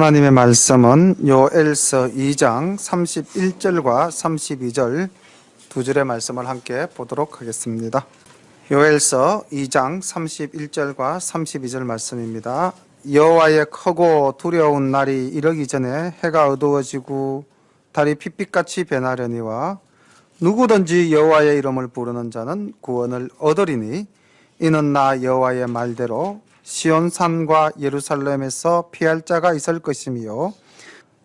하나님의 말씀은 요엘서 2장 31절과 32절 두 절의 말씀을 함께 보도록 하겠습니다. 요엘서 2장 31절과 32절 말씀입니다. 여호와의 크고 두려운 날이 이르기 전에 해가 어두워지고 달이 핏빛같이 변하려니와 누구든지 여호와의 이름을 부르는 자는 구원을 얻으리니 이는 나 여호와의 말대로 시온산과 예루살렘에서 피할 자가 있을 것이며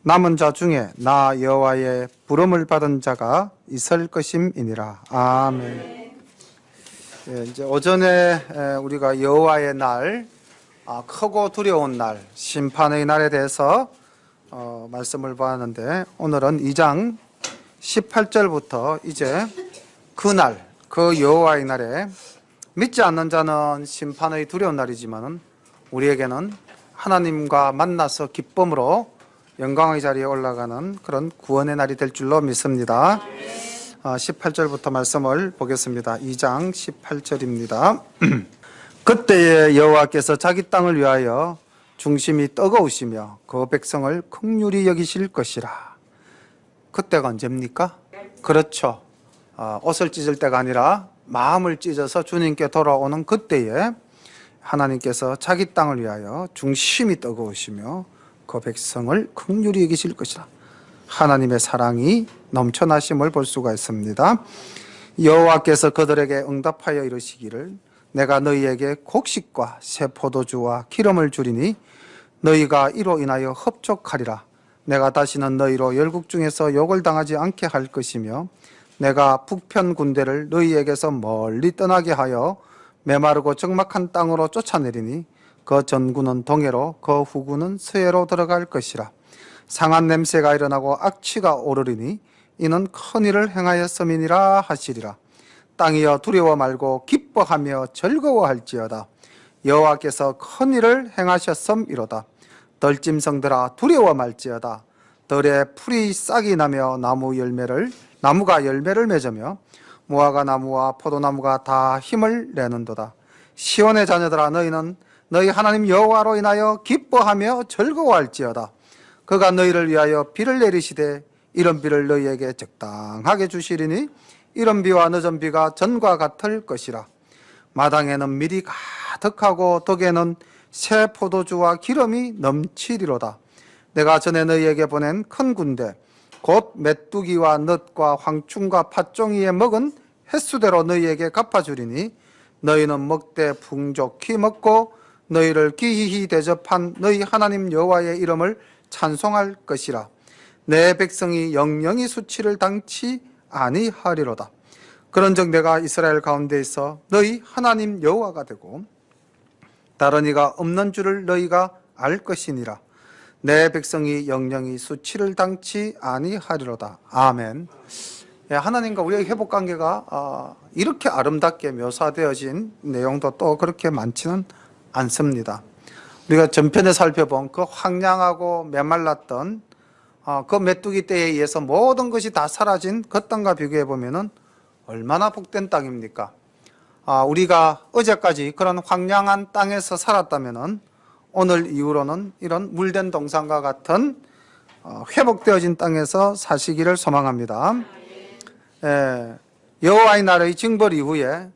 남은 자 중에 나 여호와의 부름을 받은 자가 있을 것임이니라. 아멘. 이제 오전에 우리가 여호와의 날, 크고 두려운 날, 심판의 날에 대해서 말씀을 봤는데 오늘은 2장 18절부터 이제 그날, 그 여호와의 날에 믿지 않는 자는 심판의 두려운 날이지만 우리에게는 하나님과 만나서 기쁨으로 영광의 자리에 올라가는 그런 구원의 날이 될 줄로 믿습니다. 18절부터 말씀을 보겠습니다. 2장 18절입니다. 그때에 여호와께서 자기 땅을 위하여 중심이 뜨거우시며 그 백성을 긍휼히 여기실 것이라. 그때가 언제입니까? 그렇죠. 옷을 찢을 때가 아니라 마음을 찢어서 주님께 돌아오는 그때에 하나님께서 자기 땅을 위하여 중심이 뜨거우시며 그 백성을 긍휼히 여기실 것이라. 하나님의 사랑이 넘쳐나심을 볼 수가 있습니다. 여호와께서 그들에게 응답하여 이르시기를 내가 너희에게 곡식과 새 포도주와 기름을 주리니 너희가 이로 인하여 흡족하리라. 내가 다시는 너희로 열국 중에서 욕을 당하지 않게 할 것이며 내가 북편 군대를 너희에게서 멀리 떠나게 하여 메마르고 적막한 땅으로 쫓아내리니 그 전구는 동해로 그 후구는 서해로 들어갈 것이라. 상한 냄새가 일어나고 악취가 오르리니 이는 큰 일을 행하였음이니라 하시리라. 땅이여 두려워 말고 기뻐하며 즐거워할지어다. 여호와께서 큰 일을 행하셨음이로다. 덜짐승들아 두려워 말지어다. 들에 풀이 싹이 나며 나무가 열매를 맺으며 무화과 나무와 포도나무가 다 힘을 내는도다. 시온의 자녀들아 너희는 너희 하나님 여호와로 인하여 기뻐하며 즐거워할지어다. 그가 너희를 위하여 비를 내리시되 이런 비를 너희에게 적당하게 주시리니 이런 비와 늦은 비가 전과 같을 것이라. 마당에는 밀이 가득하고 덕에는 새 포도주와 기름이 넘치리로다. 내가 전에 너희에게 보낸 큰 군대 곧 메뚜기와 넛과 황충과 팥종이에 먹은 횟수대로 너희에게 갚아주리니 너희는 먹되 풍족히 먹고 너희를 기이히 대접한 너희 하나님 여호와의 이름을 찬송할 것이라. 내 백성이 영영이 수치를 당치 아니하리로다. 그런즉 내가 이스라엘 가운데에서 너희 하나님 여호와가 되고 다른 이가 없는 줄을 너희가 알 것이니라. 내 백성이 영영이 수치를 당치 아니하리로다. 아멘. 하나님과 우리의 회복관계가 이렇게 아름답게 묘사되어진 내용도 또 그렇게 많지는 않습니다. 우리가 전편에 살펴본 그 황량하고 메말랐던 그 메뚜기 떼에 의해서 모든 것이 다 사라진 그 땅과 비교해 보면은 얼마나 복된 땅입니까? 우리가 어제까지 그런 황량한 땅에서 살았다면은 오늘 이후로는 이런 물된 동산과 같은 회복되어진 땅에서 사시기를 소망합니다. 여호와의 날의 징벌 이후에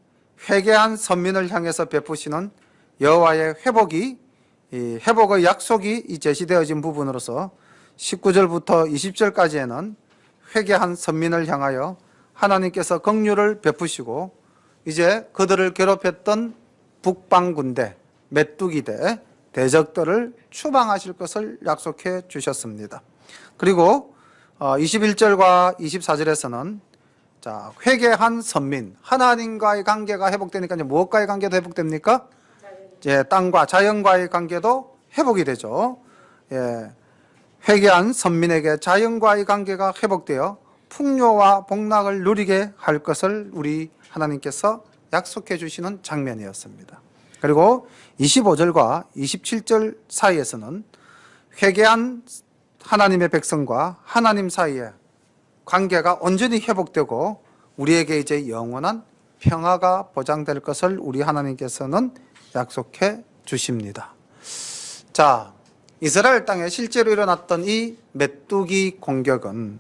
회개한 선민을 향해서 베푸시는 여호와의 회복의 약속이 제시되어진 부분으로서 19절부터 20절까지에는 회개한 선민을 향하여 하나님께서 긍휼을 베푸시고 이제 그들을 괴롭혔던 북방군대, 메뚜기대, 대적들을 추방하실 것을 약속해 주셨습니다. 그리고 21절과 24절에서는 회개한 선민, 하나님과의 관계가 회복되니까 이제 무엇과의 관계도 회복됩니까? 이제 땅과 자연과의 관계도 회복이 되죠. 회개한 선민에게 자연과의 관계가 회복되어 풍요와 복락을 누리게 할 것을 우리 하나님께서 약속해 주시는 장면이었습니다. 그리고 25절과 27절 사이에서는 회개한 하나님의 백성과 하나님 사이에 관계가 온전히 회복되고 우리에게 이제 영원한 평화가 보장될 것을 우리 하나님께서는 약속해 주십니다. 자, 이스라엘 땅에 실제로 일어났던 이 메뚜기 공격은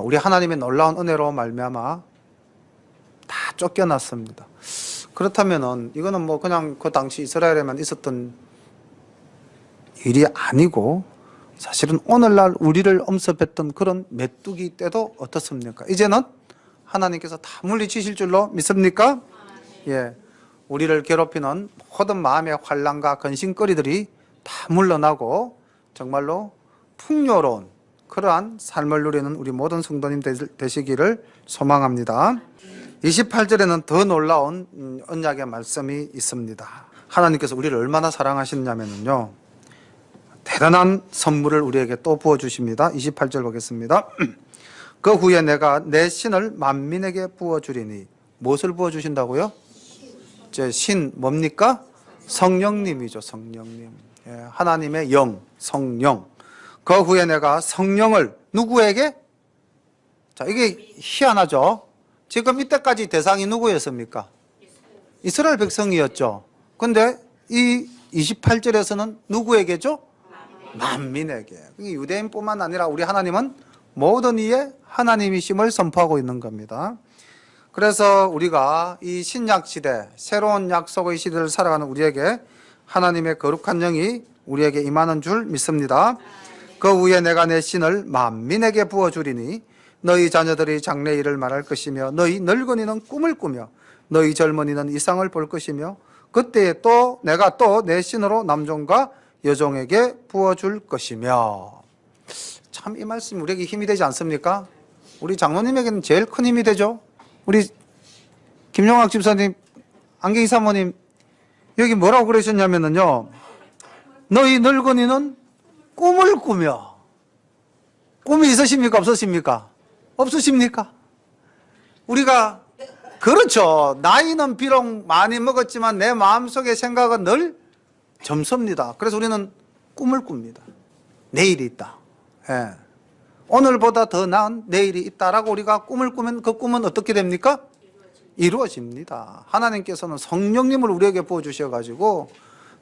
우리 하나님의 놀라운 은혜로 말미암아 다 쫓겨났습니다. 그렇다면은 이거는 뭐 그냥 그 당시 이스라엘에만 있었던 일이 아니고 사실은 오늘날 우리를 엄습했던 그런 메뚜기 때도 어떻습니까? 이제는 하나님께서 다 물리치실 줄로 믿습니까? 예, 우리를 괴롭히는 모든 마음의 환난과 근심거리들이 다 물러나고 정말로 풍요로운 그러한 삶을 누리는 우리 모든 성도님 되시기를 소망합니다. 28절에는 더 놀라운 언약의 말씀이 있습니다. 하나님께서 우리를 얼마나 사랑하시느냐면요, 대단한 선물을 우리에게 또 부어주십니다. 28절 보겠습니다. 그 후에 내가 내 신을 만민에게 부어주리니. 무엇을 부어주신다고요? 제 신 뭡니까? 성령님이죠. 성령님. 예, 하나님의 영, 성령. 그 후에 내가 성령을 누구에게? 자, 이게 희한하죠. 지금 이때까지 대상이 누구였습니까? 이스라엘 백성이었죠. 근데 이 28절에서는 누구에게죠? 만민에게. 유대인뿐만 아니라 우리 하나님은 모든 이의 하나님이심을 선포하고 있는 겁니다. 그래서 우리가 이 신약 시대, 새로운 약속의 시대를 살아가는 우리에게 하나님의 거룩한 영이 우리에게 임하는 줄 믿습니다. 그 후에 내가 내 신을 만민에게 부어주리니 너희 자녀들이 장래 일을 말할 것이며 너희 늙은이는 꿈을 꾸며 너희 젊은이는 이상을 볼 것이며 그때에 또 내가 또 내 신으로 남종과 여종에게 부어줄 것이며. 참 이 말씀이 우리에게 힘이 되지 않습니까? 우리 장로님에게는 제일 큰 힘이 되죠. 우리 김용학 집사님, 안경희 사모님, 여기 뭐라고 그러셨냐면요, 너희 늙은이는 꿈을 꾸며. 꿈이 있으십니까? 없으십니까? 없으십니까? 우리가 그렇죠. 나이는 비록 많이 먹었지만 내 마음속의 생각은 늘 젊습니다. 그래서 우리는 꿈을 꿉니다. 내일이 있다. 예. 오늘보다 더 나은 내일이 있다라고 우리가 꿈을 꾸면 그 꿈은 어떻게 됩니까? 이루어집니다. 하나님께서는 성령님을 우리에게 부어주셔가지고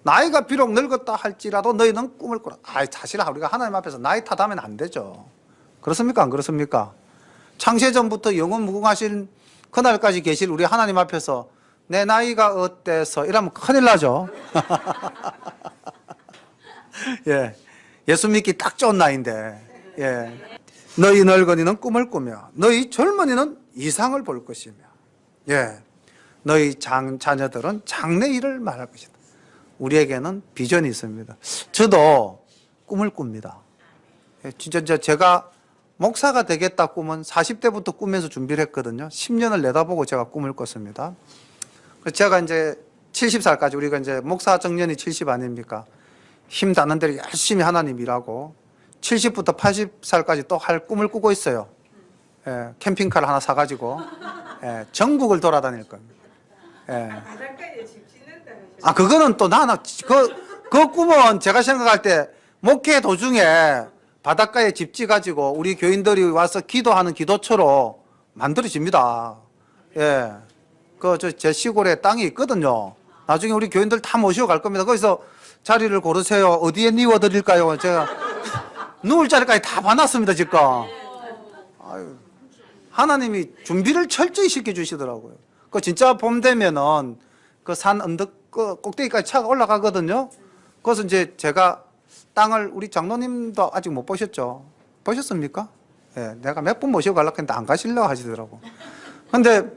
나이가 비록 늙었다 할지라도 너희는 꿈을 꾸라. 사실 우리가 하나님 앞에서 나이 탓하면 안 되죠. 그렇습니까? 안 그렇습니까? 창세전부터 영원 무궁하신 그날까지 계실 우리 하나님 앞에서 내 나이가 어때서 이러면 큰일 나죠. 예, 예수 믿기 딱 좋은 나이인데. 예. 너희 늙은이는 꿈을 꾸며 너희 젊은이는 이상을 볼 것이며, 예, 너희 자녀들은 장래 일을 말할 것이다. 우리에게는 비전이 있습니다. 저도 꿈을 꿉니다. 예, 진짜 제가 목사가 되겠다 꿈은 40대부터 꾸면서 준비를 했거든요. 10년을 내다보고 제가 꿈을 꿨습니다. 제가 이제 70살까지, 우리가 이제 목사 정년이 70 아닙니까? 힘 닿는 대로 열심히 하나님 일하고 70부터 80살까지 또 할 꿈을 꾸고 있어요. 예, 캠핑카를 하나 사가지고 예, 전국을 돌아다닐 겁니다. 예. 바닷가에 집 짓는다. 그거는 또 그 꿈은 제가 생각할 때 목회 도중에 바닷가에 집 지가지고 우리 교인들이 와서 기도하는 기도처로 만들어집니다. 예. 제 시골에 땅이 있거든요. 나중에 우리 교인들 다 모시고 갈 겁니다. 거기서 자리를 고르세요. 어디에 뉘워드릴까요? 제가 누울 자리까지 다 봐놨습니다, 지금. 아유, 하나님이 준비를 철저히 시켜주시더라고요. 진짜 봄 되면은 그 산 언덕 꼭대기까지 차가 올라가거든요. 그래서 이제 제가 땅을, 우리 장로님도 아직 못 보셨죠? 보셨습니까? 예, 내가 몇 번 모시고 가려고 했는데 안 가시려고 하시더라고. 근데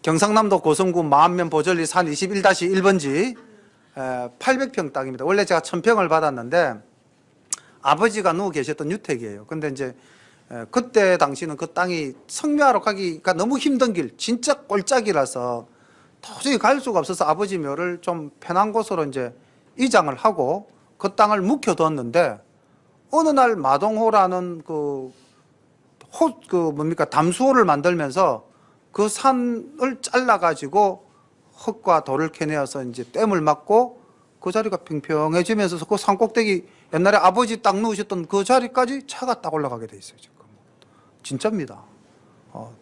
경상남도 고성군 마안면 보절리 산 21-1번지 800평 땅입니다. 원래 제가 1000평을 받았는데 아버지가 누워 계셨던 유택이에요. 근데 이제 그때 당시는 그 땅이 성묘하러 가기가 너무 힘든 길, 진짜 꼴짝이라서 도저히 갈 수가 없어서 아버지 묘를 좀 편한 곳으로 이제 이장을 하고 그 땅을 묵혀뒀는데, 어느 날 마동호라는 담수호를 만들면서 그 산을 잘라가지고 흙과 돌을 캐내어서 이제 댐을 막고 그 자리가 평평해지면서 그 산꼭대기, 옛날에 아버지 딱 누우셨던 그 자리까지 차가 딱 올라가게 돼 있어요. 지금 진짜입니다.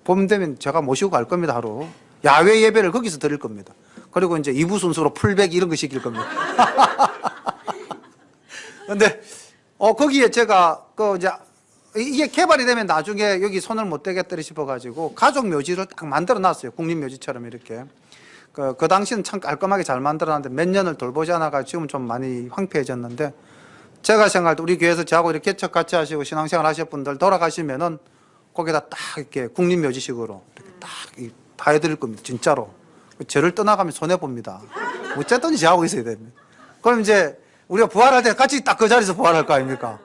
봄 되면 제가 모시고 갈 겁니다. 하루 야외 예배를 거기서 드릴 겁니다. 그리고 이제 2부 순서로 풀백 이런 거 시킬 겁니다. 근데 거기에 제가 이제 이게 개발이 되면 나중에 여기 손을 못 대겠더라 싶어가지고 가족 묘지를 딱 만들어 놨어요. 국립묘지처럼 이렇게. 그 당시는 참 깔끔하게 잘 만들어놨는데 몇 년을 돌보지 않아가 지금 좀 많이 황폐해졌는데, 제가 생각할 때 우리 교회에서 저하고 이렇게 개척 같이 하시고 신앙생활 하실 분들 돌아가시면은 거기다 딱 이렇게 국립묘지식으로 이렇게 딱 다 해드릴 겁니다. 진짜로. 저를 떠나가면 손해봅니다. 어쨌든 저하고 있어야 됩니다. 그럼 이제 우리가 부활할 때 같이 딱 그 자리에서 부활할 거 아닙니까?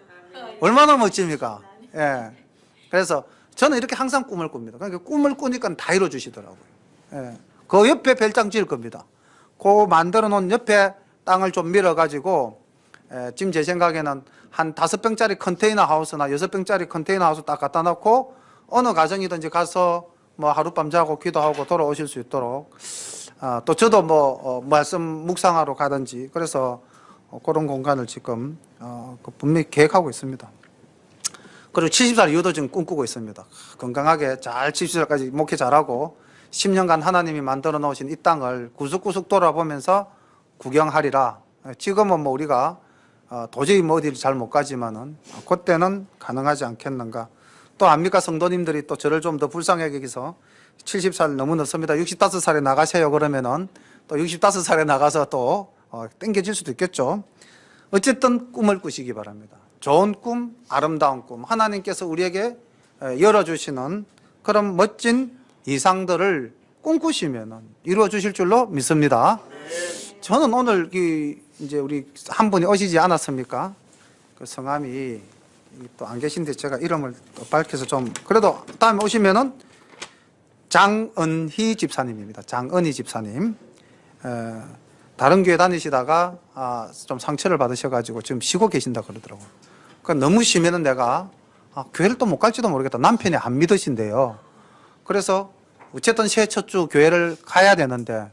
얼마나 멋집니까? 예. 그래서 저는 이렇게 항상 꿈을 꿉니다. 그러니까 꿈을 꾸니까 다 이루어주시더라고요. 예. 그 옆에 별장 지을 겁니다. 그 만들어 놓은 옆에 땅을 좀 밀어가지고, 지금 제 생각에는 한 5평짜리 컨테이너 하우스나 6평짜리 컨테이너 하우스 딱 갖다 놓고 어느 가정이든지 가서 뭐 하룻밤 자고 기도하고 돌아오실 수 있도록, 또 저도 말씀 묵상하러 가든지, 그래서 그런 공간을 지금 분명히 계획하고 있습니다. 그리고 70살 이후도 지금 꿈꾸고 있습니다. 건강하게 잘 70살까지 목회 잘하고 10년간 하나님이 만들어 놓으신 이 땅을 구석구석 돌아보면서 구경하리라. 지금은 뭐 우리가 도저히 뭐 어디를 잘 못 가지만은 그때는 가능하지 않겠는가. 또 압니까? 성도님들이 또 저를 좀 더 불쌍하게 여기서 70살 너무 늦습니다. 65살에 나가세요 그러면은 또 65살에 나가서 또 땡겨질 수도 있겠죠. 어쨌든 꿈을 꾸시기 바랍니다. 좋은 꿈, 아름다운 꿈, 하나님께서 우리에게 열어주시는 그런 멋진 이상들을 꿈꾸시면 이루어 주실 줄로 믿습니다. 저는 오늘 이제 우리 한 분이 오시지 않았습니까? 그 성함이 또 안 계신데 제가 이름을 또 밝혀서 좀, 그래도 다음에 오시면은 장은희 집사님입니다. 장은희 집사님. 다른 교회 다니시다가 좀 상처를 받으셔가지고 지금 쉬고 계신다 그러더라고요. 그러니까 너무 쉬면은 내가 교회를 또 못 갈지도 모르겠다. 남편이 안 믿으신대요. 그래서 어쨌든 새해 첫 주 교회를 가야 되는데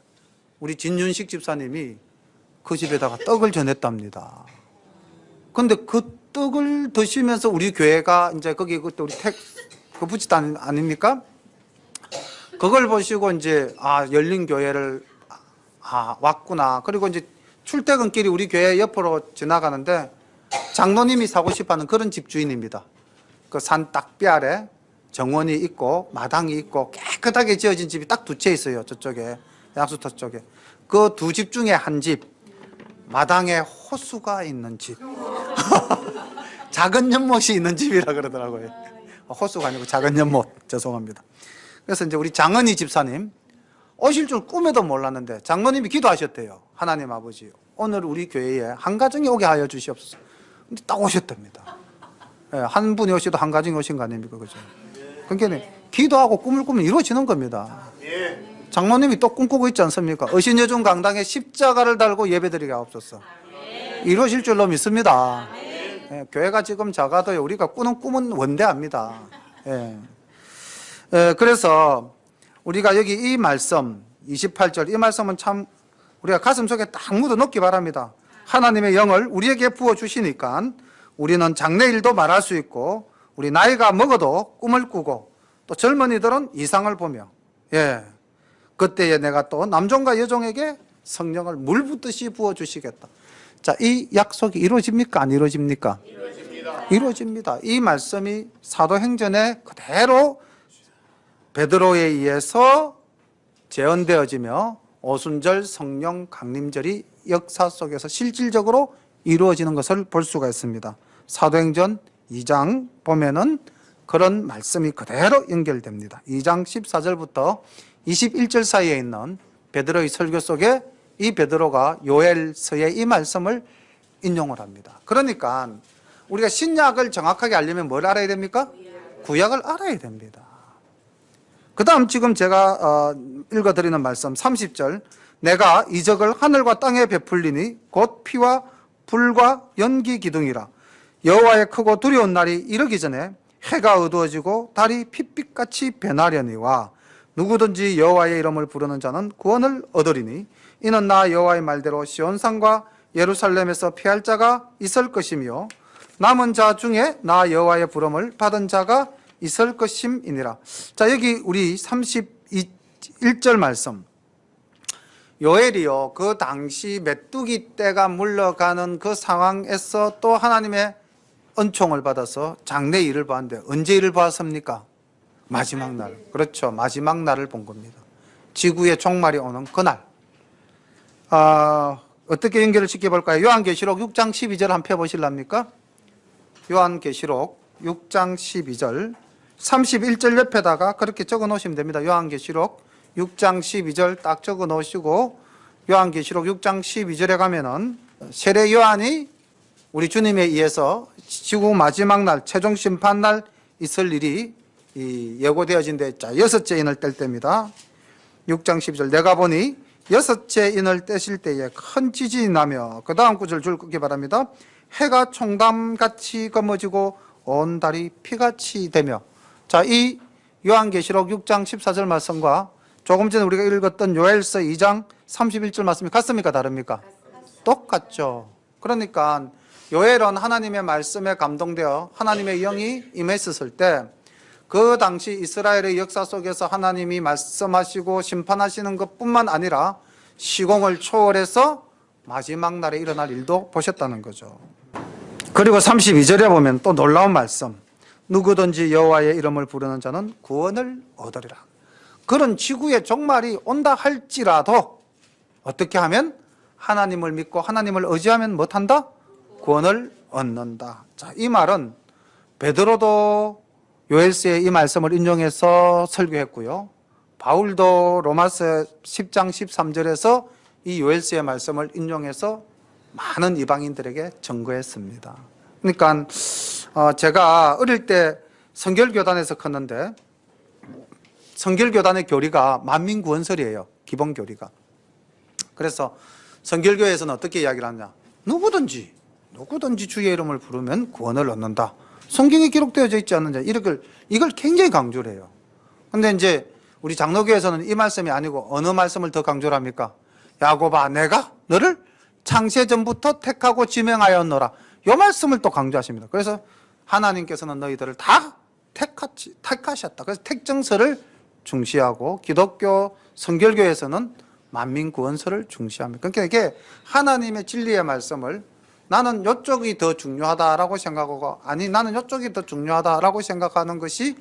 우리 진윤식 집사님이 그 집에다가 떡을 전했답니다. 근데 그 떡을 드시면서 우리 교회가 이제 거기 그때 우리 그 부짓 아닙니까? 그걸 보시고 이제 열린 교회를 왔구나. 그리고 이제 출퇴근길이 우리 교회 옆으로 지나가는데 장로님이 사고 싶어하는 그런 집주인입니다. 그 산 딱비 아래 정원이 있고 마당이 있고 깨끗하게 지어진 집이 딱 2채 있어요. 저쪽에 약수터 쪽에. 그 2집 중에 한 집, 마당에 호수가 있는 집. 작은 연못이 있는 집이라 그러더라고요. 호수가 아니고 작은 연못. 죄송합니다. 그래서 이제 우리 장은희 집사님 오실 줄 꿈에도 몰랐는데 장로님이 기도하셨대요. 하나님 아버지, 오늘 우리 교회에 한 가정이 오게 하여 주시옵소서. 근데 딱 오셨답니다. 한 분이 오셔도 한 가정이 오신 거 아닙니까? 그죠? 그러니까 기도하고 꿈을 꾸면 이루어지는 겁니다. 장로님이 또 꿈꾸고 있지 않습니까? 어신여중 강당에 십자가를 달고 예배드리게 하옵소서. 이루어질 줄로 믿습니다. 교회가 지금 작아도 우리가 꾸는 꿈은 원대합니다. 그래서 우리가 여기 이 말씀 28절 이 말씀은 참 우리가 가슴속에 딱 묻어 넣기 바랍니다. 하나님의 영을 우리에게 부어주시니까 우리는 장래일도 말할 수 있고, 우리 나이가 먹어도 꿈을 꾸고, 또 젊은이들은 이상을 보며, 그때에 내가 또 남종과 여종에게 성령을 물 붓듯이 부어주시겠다. 자, 이 약속이 이루어집니까? 안 이루어집니까? 이루어집니다. 이루어집니다. 이 말씀이 사도행전에 그대로 베드로에 의해서 재현되어지며 오순절 성령 강림절이 역사 속에서 실질적으로 이루어지는 것을 볼 수가 있습니다. 사도행전 2장 보면은 그런 말씀이 그대로 연결됩니다. 2장 14절부터 21절 사이에 있는 베드로의 설교 속에 이 베드로가 요엘서의 이 말씀을 인용을 합니다. 그러니까 우리가 신약을 정확하게 알려면 뭘 알아야 됩니까? 구약을 알아야 됩니다. 그 다음 지금 제가 읽어드리는 말씀 30절, 내가 이적을 하늘과 땅에 베풀리니 곧 피와 불과 연기 기둥이라. 여호와의 크고 두려운 날이 이르기 전에 해가 어두워지고 달이 핏빛같이 변하려니와 누구든지 여호와의 이름을 부르는 자는 구원을 얻으리니 이는 나 여호와의 말대로 시온산과 예루살렘에서 피할 자가 있을 것이며 남은 자 중에 나 여호와의 부름을 받은 자가 있을 것임이니라. 자, 여기 우리 31절 말씀, 요엘이요, 그 당시 메뚜기 떼가 물러가는 그 상황에서 또 하나님의 은총을 받아서 장래 일을 봤는데 언제 일을 보았습니까? 마지막 날. 그렇죠. 마지막 날을 본 겁니다. 지구의 종말이 오는 그날. 어떻게 연결을 시켜볼까요? 요한계시록 6장 12절 한번 펴보실랍니까? 요한계시록 6장 12절 31절 옆에다가 그렇게 적어 놓으시면 됩니다. 요한계시록 6장 12절 딱 적어 놓으시고 요한계시록 6장 12절에 가면은 세례 요한이 우리 주님에 의해서 지구 마지막 날 최종 심판 날 있을 일이 예고되어진 데 자, 여섯째 인을 뗄 때입니다. 6장 12절 내가 보니 여섯째 인을 떼실 때에 큰 지진이 나며 그 다음 구절 줄 긋기 바랍니다. 해가 총담같이 검어지고 온 달이 피같이 되며 자, 이 요한계시록 6장 14절 말씀과 조금 전에 우리가 읽었던 요엘서 2장 31절 말씀이 같습니까? 다릅니까? 똑같죠. 그러니까 요엘은 하나님의 말씀에 감동되어 하나님의 영이 임했었을 때 그 당시 이스라엘의 역사 속에서 하나님이 말씀하시고 심판하시는 것뿐만 아니라 시공을 초월해서 마지막 날에 일어날 일도 보셨다는 거죠. 그리고 32절에 보면 또 놀라운 말씀. 누구든지 여호와의 이름을 부르는 자는 구원을 얻으리라. 그런 지구의 종말이 온다 할지라도 어떻게 하면 하나님을 믿고 하나님을 의지하면 못한다? 구원을 얻는다. 자, 이 말은 베드로도 요엘서의 이 말씀을 인용해서 설교했고요. 바울도 로마서 10장 13절에서 이 요엘서의 말씀을 인용해서 많은 이방인들에게 증거했습니다. 그러니까 제가 어릴 때 성결교단에서 컸는데 성결교단의 교리가 만민구원설이에요. 기본 교리가. 그래서 성결교회에서는 어떻게 이야기를 하냐? 누구든지 주의 이름을 부르면 구원을 얻는다. 성경에 기록되어져 있지 않느냐? 이걸 굉장히 강조를 해요. 근데 이제 우리 장로교에서는 이 말씀이 아니고 어느 말씀을 더 강조를 합니까? 야곱아, 내가 너를 창세 전부터 택하고 지명하였노라. 이 말씀을 또 강조하십니다. 그래서 하나님께서는 너희들을 다 택하셨다. 그래서 택정설을 중시하고 기독교 성결교에서는 만민구원설을 중시합니다. 그러니까 이게 하나님의 진리의 말씀을 나는 이쪽이 더 중요하다라고 생각하고 아니 나는 이쪽이 더 중요하다라고 생각하는 것이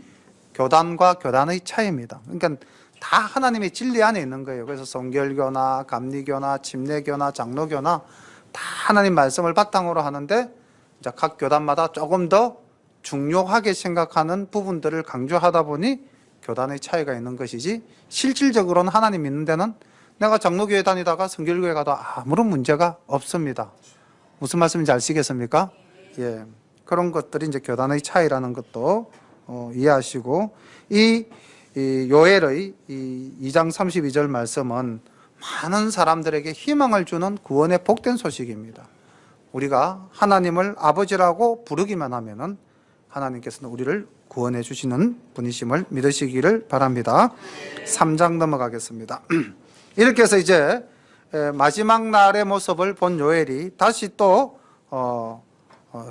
교단과 교단의 차이입니다. 그러니까 다 하나님의 진리 안에 있는 거예요. 그래서 성결교나 감리교나 침례교나 장로교나 다 하나님 말씀을 바탕으로 하는데 이제 각 교단마다 조금 더 중요하게 생각하는 부분들을 강조하다 보니 교단의 차이가 있는 것이지 실질적으로는 하나님 믿는 데는 내가 장로교회 다니다가 성결교회 가도 아무런 문제가 없습니다. 무슨 말씀인지 아시겠습니까? 예, 그런 것들이 이제 교단의 차이라는 것도 이해하시고 이 요엘의 이 2장 32절 말씀은 많은 사람들에게 희망을 주는 구원의 복된 소식입니다. 우리가 하나님을 아버지라고 부르기만 하면은 하나님께서는 우리를 구원해 주시는 분이심을 믿으시기를 바랍니다. 3장 넘어가겠습니다. 이렇게 해서 이제 마지막 날의 모습을 본 요엘이 다시 또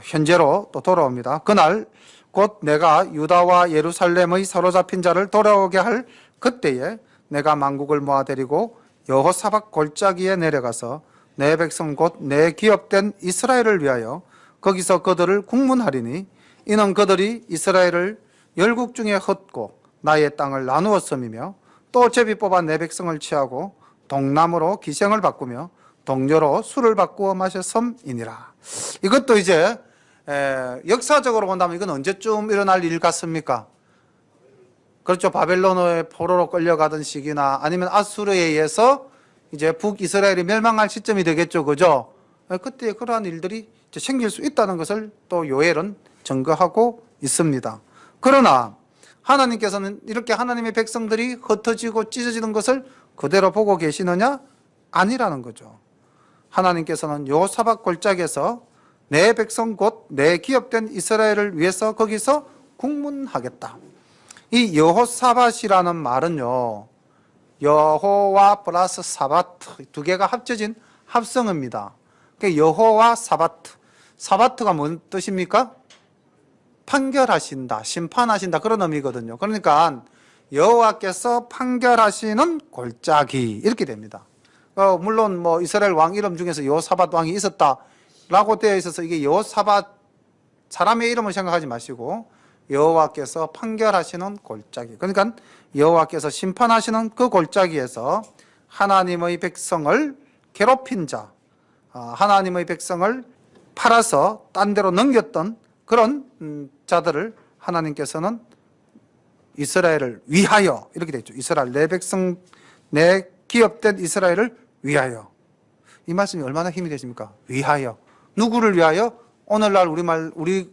현재로 또 돌아옵니다. 그날 곧 내가 유다와 예루살렘의 사로잡힌 자를 돌아오게 할 그때에 내가 만국을 모아데리고 여호사밧 골짜기에 내려가서 내 백성 곧 내 기업된 이스라엘을 위하여 거기서 그들을 국문하리니 이는 그들이 이스라엘을 열국 중에 헛고 나의 땅을 나누었음이며 또 제비 뽑아 내 백성을 취하고 동남으로 기생을 바꾸며 동료로 술을 바꾸어 마셨음이니라. 이것도 이제 역사적으로 본다면 이건 언제쯤 일어날 일 같습니까? 그렇죠. 바벨론의 포로로 끌려가던 시기나 아니면 아수르에 의해서 이제 북이스라엘이 멸망할 시점이 되겠죠. 그죠? 그때 그러한 일들이 이제 생길 수 있다는 것을 또 요엘은 증거하고 있습니다. 그러나 하나님께서는 이렇게 하나님의 백성들이 흩어지고 찢어지는 것을 그대로 보고 계시느냐? 아니라는 거죠. 하나님께서는 여호사밧 골짜기에서 내 백성 곧 내 기업된 이스라엘을 위해서 거기서 국문하겠다. 이 여호사밧이라는 말은요, 여호와 플러스 사바트 두 개가 합쳐진 합성어입니다. 여호와 사바트, 사바트가 뭔 뜻입니까? 판결하신다, 심판하신다 그런 의미거든요. 그러니까 여호와께서 판결하시는 골짜기 이렇게 됩니다. 물론 뭐 이스라엘 왕 이름 중에서 여호사밧 왕이 있었다라고 되어 있어서 이게 여호사밧 사람의 이름을 생각하지 마시고 여호와께서 판결하시는 골짜기, 그러니까 여호와께서 심판하시는 그 골짜기에서 하나님의 백성을 괴롭힌 자, 하나님의 백성을 팔아서 딴 데로 넘겼던 그런 자들을 하나님께서는 이스라엘을 위하여, 이렇게 되어 있죠. 이스라엘 내 백성, 내 기업된 이스라엘을 위하여. 이 말씀이 얼마나 힘이 되십니까? 위하여. 누구를 위하여? 오늘날 우리의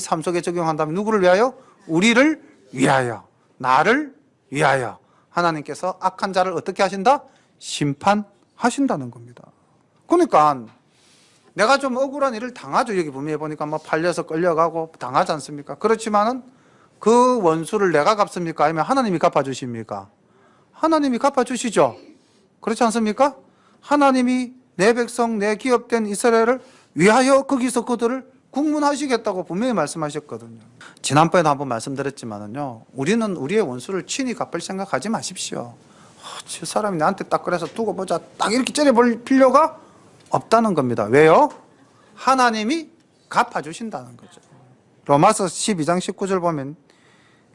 삶 속에 적용한다면 누구를 위하여? 우리를 위하여. 나를 위하여. 하나님께서 악한 자를 어떻게 하신다? 심판하신다는 겁니다. 그러니까 내가 좀 억울한 일을 당하죠. 여기 분명히 보니까 뭐 팔려서 끌려가고 당하지 않습니까? 그렇지만은 그 원수를 내가 갚습니까? 아니면 하나님이 갚아주십니까? 하나님이 갚아주시죠. 그렇지 않습니까? 하나님이 내 백성, 내 기업된 이스라엘을 위하여 거기서 그들을 국문하시겠다고 분명히 말씀하셨거든요. 지난번에도 한번 말씀드렸지만은요, 우리는 우리의 원수를 친히 갚을 생각하지 마십시오. 저 사람이 나한테 딱 그래서 두고 보자, 딱 이렇게 째려볼 필요가 없다는 겁니다. 왜요? 하나님이 갚아주신다는 거죠. 로마서 12장 19절 보면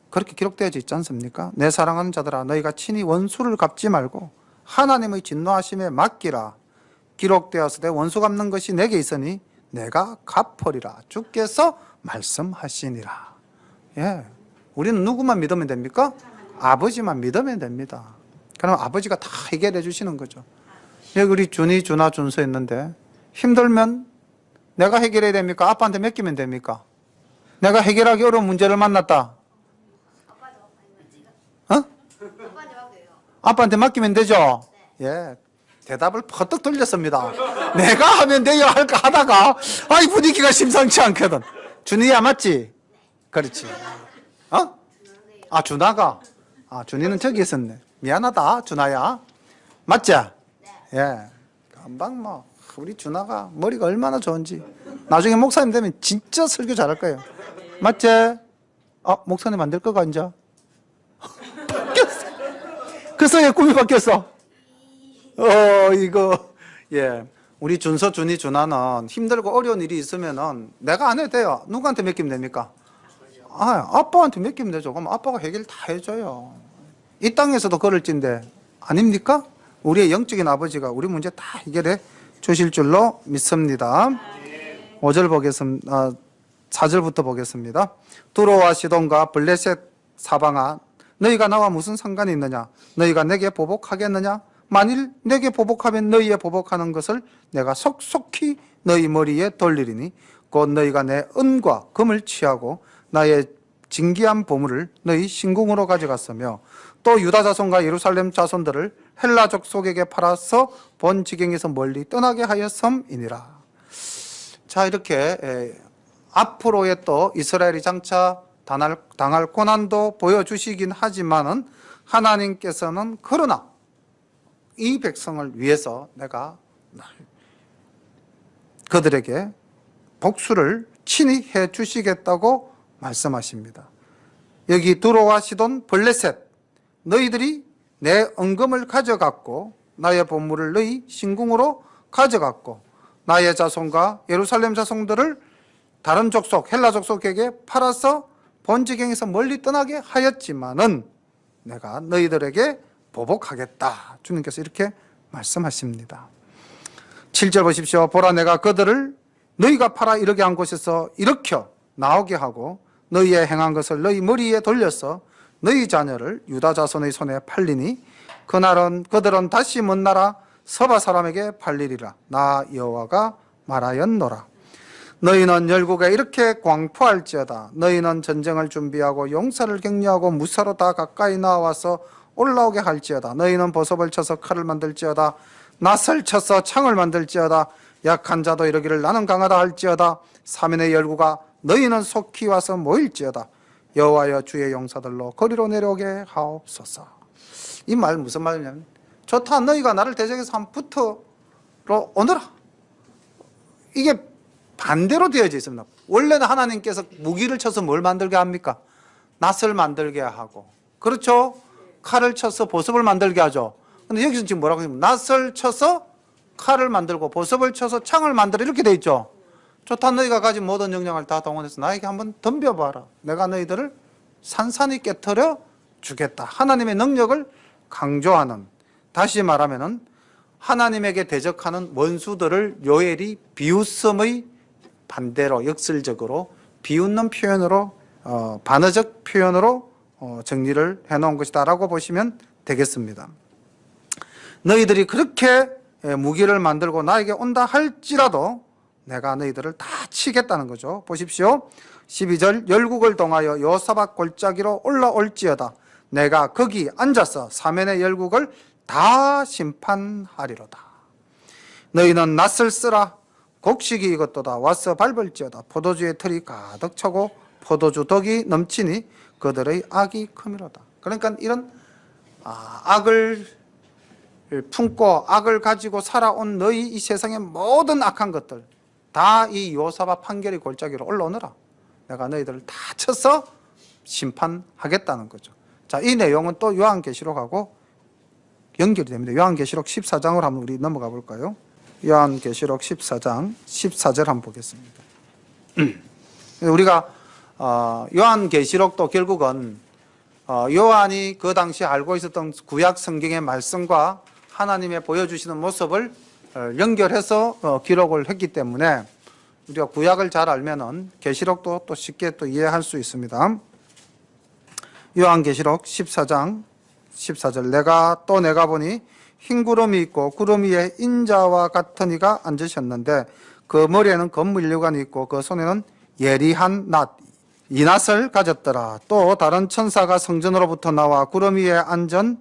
그렇게 기록되어 있지 않습니까? 내 사랑하는 자들아, 너희가 친히 원수를 갚지 말고 하나님의 진노하심에 맡기라. 기록되어서 내 원수 갚는 것이 내게 있으니 내가 갚으리라. 주께서 말씀하시니라. 예, 우리는 누구만 믿으면 됩니까? 아버지만 믿으면 됩니다. 그럼 아버지가 다 해결해 주시는 거죠. 여기 우리 준이, 준아, 준서 있는데 힘들면 내가 해결해야 됩니까? 아빠한테 맡기면 됩니까? 내가 해결하기 어려운 문제를 만났다. 아빠한테 맡기면 되죠? 예. 대답을 퍼뜩 돌렸습니다. 내가 하면 돼요 할까 하다가 이 분위기가 심상치 않거든. 준이야 맞지? 그렇지. 준아가. 준이는 저기 있었네. 미안하다 준아야. 맞지? 예. 금방 뭐 우리 준아가 머리가 얼마나 좋은지 나중에 목사님 되면 진짜 설교 잘할 거예요. 맞지? 목사님 안 될 거가 이제. 그래서 왜 꿈이 바뀌었어? 이거, 예. 우리 준서, 준이, 준하는 힘들고 어려운 일이 있으면은 내가 안 해도 돼요. 누구한테 맡기면 됩니까? 아빠한테 맡기면 되죠. 그럼 아빠가 해결 다 해줘요. 이 땅에서도 그럴진데, 아닙니까? 우리의 영적인 아버지가 우리 문제 다 해결해 주실 줄로 믿습니다. 5절 보겠습니다. 4절부터 보겠습니다. 두로와 시돈과 블레셋 사방아, 너희가 나와 무슨 상관이 있느냐? 너희가 내게 보복하겠느냐? 만일 내게 보복하면 너희의 보복하는 것을 내가 속속히 너희 머리에 돌리리니 곧 너희가 내 은과 금을 취하고 나의 진귀한 보물을 너희 신궁으로 가져갔으며 또 유다 자손과 예루살렘 자손들을 헬라 족속에게 팔아서 본 지경에서 멀리 떠나게 하였음이니라. 자, 이렇게 앞으로의 또 이스라엘이 장차 당할 고난도 보여주시긴 하지만은 하나님께서는 그러나 이 백성을 위해서 내가 그들에게 복수를 친히 해 주시겠다고 말씀하십니다. 여기 두로와 시돈, 블레셋, 너희들이 내 은금을 가져갔고 나의 보물을 너희 신궁으로 가져갔고 나의 자손과 예루살렘 자손들을 다른 족속, 헬라 족속에게 팔아서 본지경에서 멀리 떠나게 하였지만은 내가 너희들에게 보복하겠다. 주님께서 이렇게 말씀하십니다. 7절 보십시오. 보라 내가 그들을 너희가 팔아 이르게 한 곳에서 일으켜 나오게 하고 너희의 행한 것을 너희 머리에 돌려서 너희 자녀를 유다 자손의 손에 팔리니 그날은 그들은 다시 먼 나라 서바 사람에게 팔리리라. 나 여호와가 말하였노라. 너희는 열국에 이렇게 광포할지어다. 너희는 전쟁을 준비하고 용사를 격려하고 무사로 다 가까이 나와서 올라오게 할지어다. 너희는 보섭을 쳐서 칼을 만들지어다. 낫을 쳐서 창을 만들지어다. 약한 자도 이르기를 나는 강하다 할지어다. 사면의 열국아 너희는 속히 와서 모일지어다. 여호와여 주의 용사들로 거리로 내려오게 하옵소서. 이 말 무슨 말이냐면 좋다. 너희가 나를 대적해서 한 붙어로 오너라. 이게 반대로 되어져 있습니다. 원래는 하나님께서 무기를 쳐서 뭘 만들게 합니까? 낫을 만들게 하고, 그렇죠? 칼을 쳐서 보습을 만들게 하죠. 근데 여기서 지금 뭐라고 하냐면 낫을 쳐서 칼을 만들고 보석을 쳐서 창을 만들어 이렇게 돼 있죠. 좋다. 너희가 가진 모든 역량을 다 동원해서 나에게 한번 덤벼봐라. 내가 너희들을 산산히 깨트려 주겠다. 하나님의 능력을 강조하는, 다시 말하면은 하나님에게 대적하는 원수들을 요엘이 비웃음의 반대로 역설적으로 비웃는 표현으로 반어적 표현으로 정리를 해놓은 것이다라고 보시면 되겠습니다. 너희들이 그렇게 무기를 만들고 나에게 온다 할지라도 내가 너희들을 다 치겠다는 거죠. 보십시오. 12절 열국을 동하여 요사박 골짜기로 올라올지어다. 내가 거기 앉아서 사면의 열국을 다 심판하리로다. 너희는 낫을 쓰라. 곡식이 익었도다. 와서 밟을지어다. 포도주의 틀이 가득 차고 포도주 덕이 넘치니 그들의 악이 크미로다. 그러니까 이런 악을 품고 악을 가지고 살아온 너희 이 세상의 모든 악한 것들 다 이 요사박 판결의 골짜기로 올라오너라. 내가 너희들을 다 쳐서 심판하겠다는 거죠. 자, 이 내용은 또 요한계시록하고 연결이 됩니다. 요한계시록 14장을 한번 우리 넘어가 볼까요? 요한계시록 14장 14절 한번 보겠습니다. 우리가 요한계시록도 결국은 요한이 그 당시 알고 있었던 구약 성경의 말씀과 하나님의 보여주시는 모습을 연결해서 기록을 했기 때문에 우리가 구약을 잘 알면은 계시록도 또 쉽게 또 이해할 수 있습니다. 요한계시록 14장 14절 내가 보니 흰 구름이 있고 구름 위에 인자와 같은 이가 앉으셨는데 그 머리에는 검물류관이 있고 그 손에는 예리한 낫 이 낫을 가졌더라. 또 다른 천사가 성전으로부터 나와 구름 위에 앉은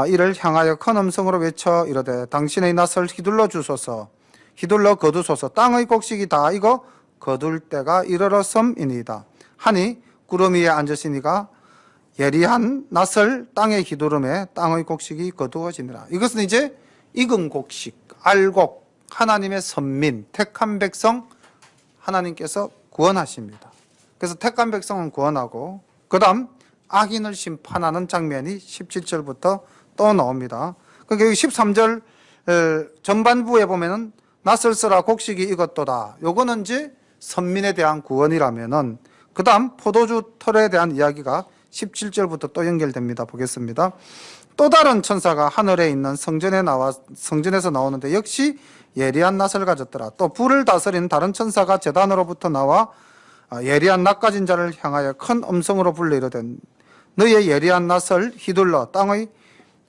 이를 향하여 큰 음성으로 외쳐 이르되 당신의 낫을 휘둘러 주소서. 휘둘러 거두소서. 땅의 곡식이 다 익어 거둘 때가 이르렀음이니이다. 하니 구름 위에 앉으시니가 예리한 낫을 땅에 휘두르매 땅의 곡식이 거두어지니라. 이것은 이제 익은 곡식, 알곡, 하나님의 선민, 택한 백성 하나님께서 구원하십니다. 그래서 택한 백성은 구원하고 그 다음 악인을 심판하는 장면이 17절부터 또 나옵니다. 그러니까 여기 13절 전반부에 보면은 낫을 쓰라 곡식이 익었도다. 요거는 이제 선민에 대한 구원이라면은 그 다음 포도주 털에 대한 이야기가 17절부터 또 연결됩니다. 보겠습니다. 또 다른 천사가 하늘에 있는 성전에서 나오는데 역시 예리한 낫을 가졌더라. 또 불을 다스리는 다른 천사가 제단으로부터 나와 예리한 낫 가진 자를 향하여 큰 음성으로 불러 이르되 너희의 예리한 낫을 휘둘러 땅의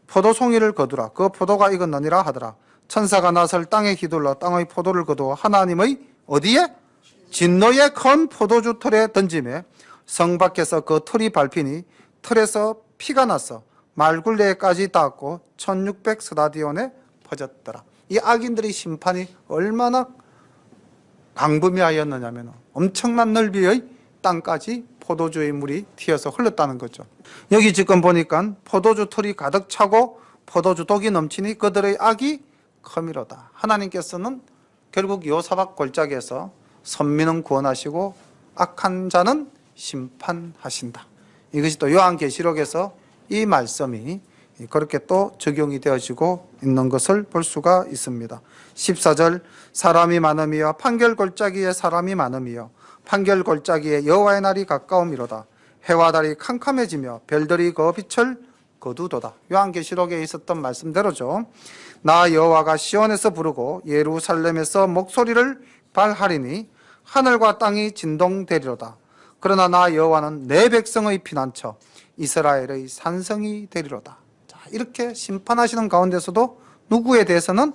포도송이를 거두라. 그 포도가 익었느니라 하더라. 천사가 낫을 땅에 휘둘러 땅의 포도를 거두어 하나님의 어디에? 진노의 큰 포도주 틀에 던지매 성 밖에서 그 틀이 밟히니 틀에서 피가 나서 말굴레까지 닿았고 1600 스타디온에 퍼졌더라. 이 악인들의 심판이 얼마나 광범위하였느냐면 엄청난 넓이의 땅까지 포도주의 물이 튀어서 흘렀다는 거죠. 여기 지금 보니까 포도주 틀이 가득 차고 포도주 독이 넘치니 그들의 악이 크미로다. 하나님께서는 결국 요사박 골짜기에서 선민은 구원하시고 악한 자는 심판하신다. 이것이 또 요한계시록에서 이 말씀이 그렇게 또 적용이 되어지고 있는 것을 볼 수가 있습니다. 14절 사람이 많음이여 판결 골짜기에 사람이 많음이여 판결 골짜기에 여호와의 날이 가까움이로다. 해와 달이 캄캄해지며 별들이 그 빛을 거두도다. 요한계시록에 있었던 말씀대로죠. 나 여호와가 시온에서 부르고 예루살렘에서 목소리를 발하리니 하늘과 땅이 진동되리로다. 그러나 나 여호와는 내 백성의 피난처 이스라엘의 산성이 되리로다. 자, 이렇게 심판하시는 가운데서도 누구에 대해서는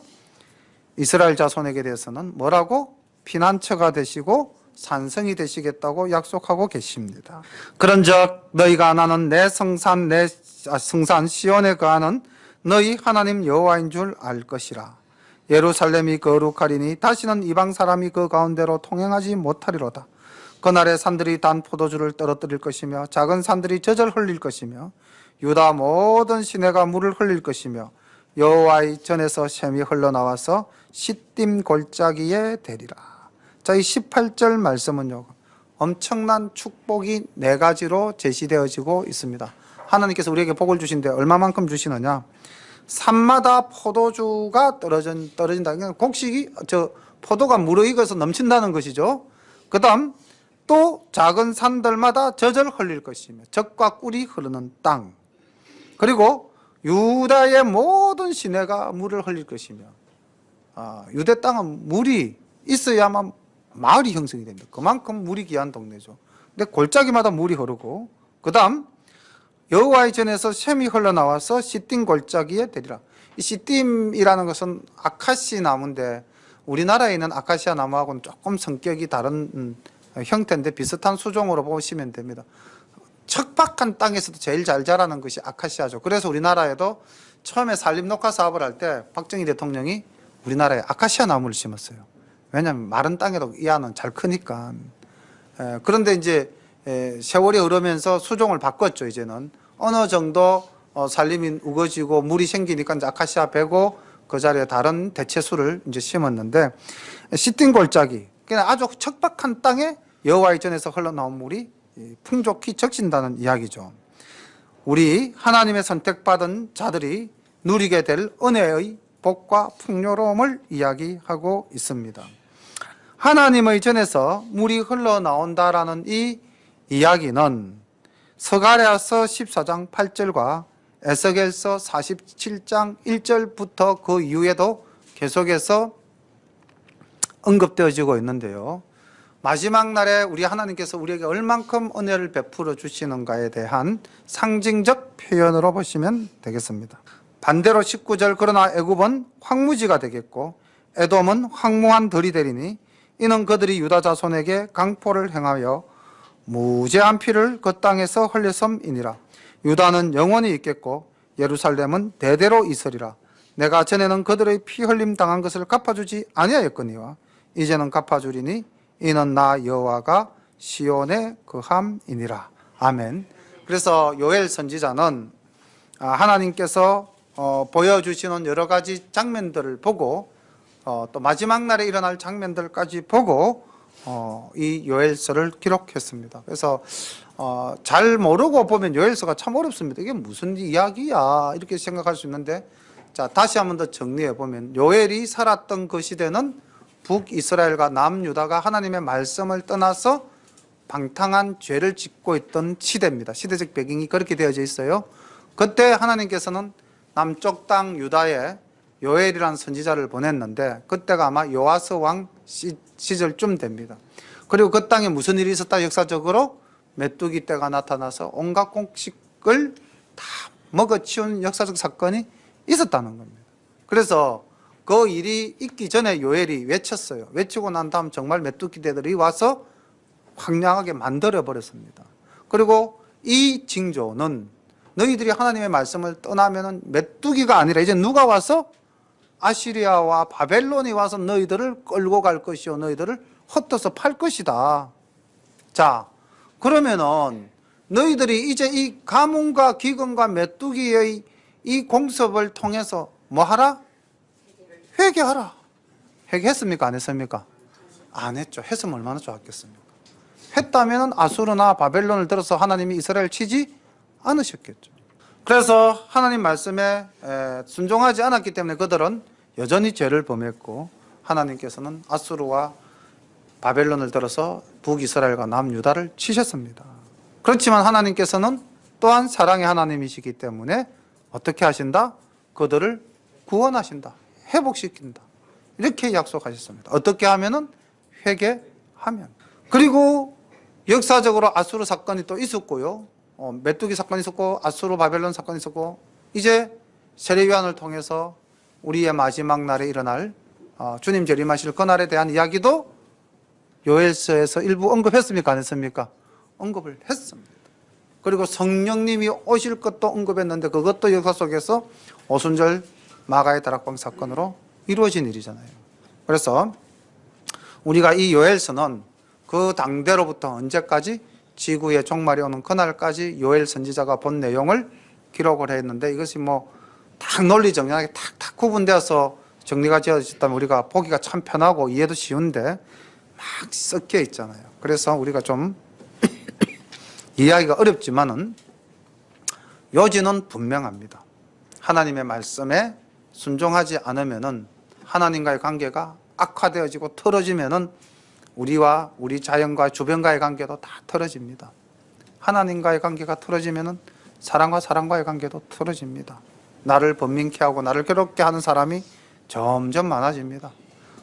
이스라엘 자손에게 대해서는 뭐라고? 피난처가 되시고 산성이 되시겠다고 약속하고 계십니다. 그런즉 너희가 나는 내 성산 시온에 거하는 너희 하나님 여호와인 줄 알 것이라. 예루살렘이 거룩하리니 다시는 이방 사람이 그 가운데로 통행하지 못하리로다. 그날에 산들이 단 포도주를 떨어뜨릴 것이며 작은 산들이 젖을 흘릴 것이며 유다 모든 시내가 물을 흘릴 것이며 여호와의 전에서 샘이 흘러나와서 시딤 골짜기에 대리라. 자, 이 18절 말씀은요, 엄청난 축복이 네 가지로 제시되어지고 있습니다. 하나님께서 우리에게 복을 주신데 얼마만큼 주시느냐? 산마다 포도주가 떨어진다. 그러니까 곡식이 포도가 무르익어서 넘친다는 것이죠. 그다음 또 작은 산들마다 젖을 흘릴 것이며 젖과 꿀이 흐르는 땅. 그리고 유다의 모든 시내가 물을 흘릴 것이며 유대 땅은 물이 있어야만 마을이 형성이 됩니다. 그만큼 물이 귀한 동네죠. 근데 골짜기마다 물이 흐르고 그다음 여호와의 전에서 샘이 흘러나와서 시딤 골짜기에 되리라. 이 시딤이라는 것은 아카시 나무인데 우리나라에 있는 아카시아 나무하고는 조금 성격이 다른 형태인데 비슷한 수종으로 보시면 됩니다. 척박한 땅에서도 제일 잘 자라는 것이 아카시아죠. 그래서 우리나라에도 처음에 산림녹화 사업을 할 때 박정희 대통령이 우리나라에 아카시아 나무를 심었어요. 왜냐하면 마른 땅에도 이 안은 잘 크니까. 그런데 이제 세월이 흐르면서 수종을 바꿨죠. 이제는 어느 정도 산림이 우거지고 물이 생기니까 이제 아카시아 베고 그 자리에 다른 대체수를 이제 심었는데 시딤 골짜기, 그냥 아주 척박한 땅에 여호와의 전에서 흘러나온 물이 풍족히 적신다는 이야기죠. 우리 하나님의 선택받은 자들이 누리게 될 은혜의 복과 풍요로움을 이야기하고 있습니다. 하나님의 전에서 물이 흘러나온다라는 이 이야기는 스가랴서 14장 8절과 에스겔서 47장 1절부터 그 이후에도 계속해서 언급되어지고 있는데요. 마지막 날에 우리 하나님께서 우리에게 얼만큼 은혜를 베풀어 주시는가에 대한 상징적 표현으로 보시면 되겠습니다. 반대로 19절 그러나 애굽은 황무지가 되겠고 에돔은 황무한 들이 되리니 이는 그들이 유다 자손에게 강포를 행하여 무죄한 피를 그 땅에서 흘렸음이니라. 유다는 영원히 있겠고 예루살렘은 대대로 있으리라. 내가 전에는 그들의 피 흘림 당한 것을 갚아주지 아니하였거니와 이제는 갚아주리니 이는 나 여호와가 시온의 거함이니라. 아멘. 그래서 요엘 선지자는 하나님께서 보여주시는 여러 가지 장면들을 보고 또 마지막 날에 일어날 장면들까지 보고 이 요엘서를 기록했습니다. 그래서 잘 모르고 보면 요엘서가 참 어렵습니다. 이게 무슨 이야기야 이렇게 생각할 수 있는데, 자 다시 한 번 더 정리해 보면 요엘이 살았던 그 시대는 북이스라엘과 남유다가 하나님의 말씀을 떠나서 방탕한 죄를 짓고 있던 시대입니다. 시대적 배경이 그렇게 되어져 있어요. 그때 하나님께서는 남쪽 땅 유다에 요엘이라는 선지자를 보냈는데 그때가 아마 요아스 왕 시절쯤 됩니다. 그리고 그 땅에 무슨 일이 있었다? 역사적으로 메뚜기 떼가 나타나서 온갖 곡식을 다 먹어치운 역사적 사건이 있었다는 겁니다. 그래서 그 일이 있기 전에 요엘이 외쳤어요. 외치고 난 다음 정말 메뚜기 떼들이 와서 황량하게 만들어 버렸습니다. 그리고 이 징조는 너희들이 하나님의 말씀을 떠나면은 메뚜기가 아니라 이제 누가 와서 아시리아와 바벨론이 와서 너희들을 끌고 갈 것이요 너희들을 헛떠서 팔 것이다. 자, 그러면은 너희들이 이제 이 가뭄과 기근과 메뚜기의 이 공습을 통해서 뭐 하라? 회개하라. 회개했습니까? 안 했습니까? 안 했죠. 했으면 얼마나 좋았겠습니까? 했다면 아수르나 바벨론을 들어서 하나님이 이스라엘 치지 않으셨겠죠. 그래서 하나님 말씀에 순종하지 않았기 때문에 그들은 여전히 죄를 범했고 하나님께서는 아수르와 바벨론을 들어서 북이스라엘과 남유다를 치셨습니다. 그렇지만 하나님께서는 또한 사랑의 하나님이시기 때문에 어떻게 하신다? 그들을 구원하신다. 회복시킨다. 이렇게 약속하셨습니다. 어떻게 하면은? 회개하면. 그리고 역사적으로 아수르 사건이 또 있었고요. 메뚜기 사건이 있었고 아수르 바벨론 사건이 있었고 이제 세례요한을 통해서 우리의 마지막 날에 일어날 주님 재림하실 그날에 대한 이야기도 요엘서에서 일부 언급했습니까? 안 했습니까? 언급을 했습니다. 그리고 성령님이 오실 것도 언급했는데 그것도 역사 속에서 오순절 마가의 다락방 사건으로 이루어진 일이잖아요. 그래서 우리가 이 요엘서는 그 당대로부터 언제까지 지구의 종말이 오는 그날까지 요엘 선지자가 본 내용을 기록을 했는데 이것이 뭐 딱 논리 정연하게 탁탁 구분되어서 정리가 되어졌다면 우리가 보기가 참 편하고 이해도 쉬운데 막 섞여 있잖아요. 그래서 우리가 좀 이해하기가 어렵지만은 요지는 분명합니다. 하나님의 말씀에 순종하지 않으면은 하나님과의 관계가 악화되어지고 틀어지면은 우리와 우리 자연과 주변과의 관계도 다 틀어집니다. 하나님과의 관계가 틀어지면은 사람과 사람과의 관계도 틀어집니다. 나를 번민케 하고 나를 괴롭게 하는 사람이 점점 많아집니다.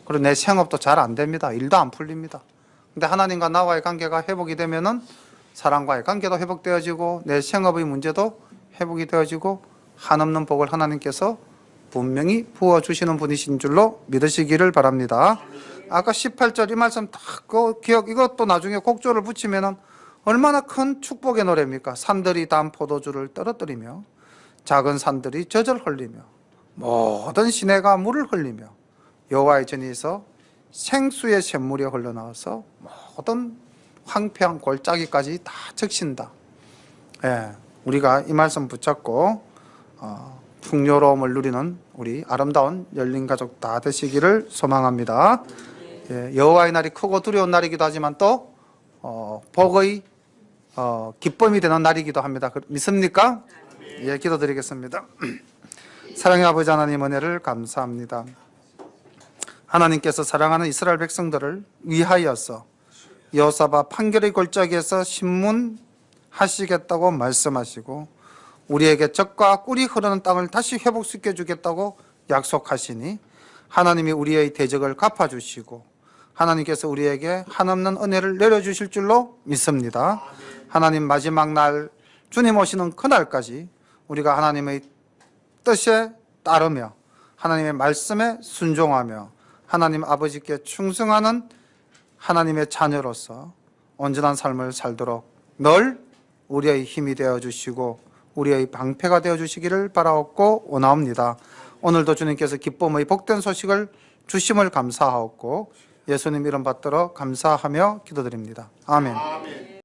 그리고 내 생업도 잘 안 됩니다. 일도 안 풀립니다. 근데 하나님과 나와의 관계가 회복이 되면은 사람과의 관계도 회복되어지고 내 생업의 문제도 회복이 되어지고 한없는 복을 하나님께서 분명히 부어주시는 분이신 줄로 믿으시기를 바랍니다. 아까 18절 이 말씀 딱 그 기억, 이것도 나중에 곡조를 붙이면은 얼마나 큰 축복의 노래입니까? 산들이 단 포도주를 떨어뜨리며 작은 산들이 젖을 흘리며 모든 시내가 물을 흘리며 여호와의 전에서 생수의 샘물이 흘러나와서 모든 황폐한 골짜기까지 다 적신다. 예, 우리가 이 말씀 붙잡고 풍요로움을 누리는 우리 아름다운 열린 가족 다 되시기를 소망합니다. 예, 여호와의 날이 크고 두려운 날이기도 하지만 또 복의 기쁨이 되는 날이기도 합니다. 믿습니까? 예, 기도드리겠습니다. 사랑의 아버지 하나님, 은혜를 감사합니다. 하나님께서 사랑하는 이스라엘 백성들을 위하여서 여호사밧 판결의 골짜기에서 신문하시겠다고 말씀하시고 우리에게 젖과 꿀이 흐르는 땅을 다시 회복시켜 주겠다고 약속하시니 하나님이 우리의 대적을 갚아주시고 하나님께서 우리에게 한없는 은혜를 내려주실 줄로 믿습니다. 하나님, 마지막 날 주님 오시는 그날까지 우리가 하나님의 뜻에 따르며 하나님의 말씀에 순종하며 하나님 아버지께 충성하는 하나님의 자녀로서 온전한 삶을 살도록 늘 우리의 힘이 되어주시고 우리의 방패가 되어주시기를 바라옵고 원하옵니다. 오늘도 주님께서 기쁨의 복된 소식을 주심을 감사하옵고 예수님 이름 받들어 감사하며 기도드립니다. 아멘.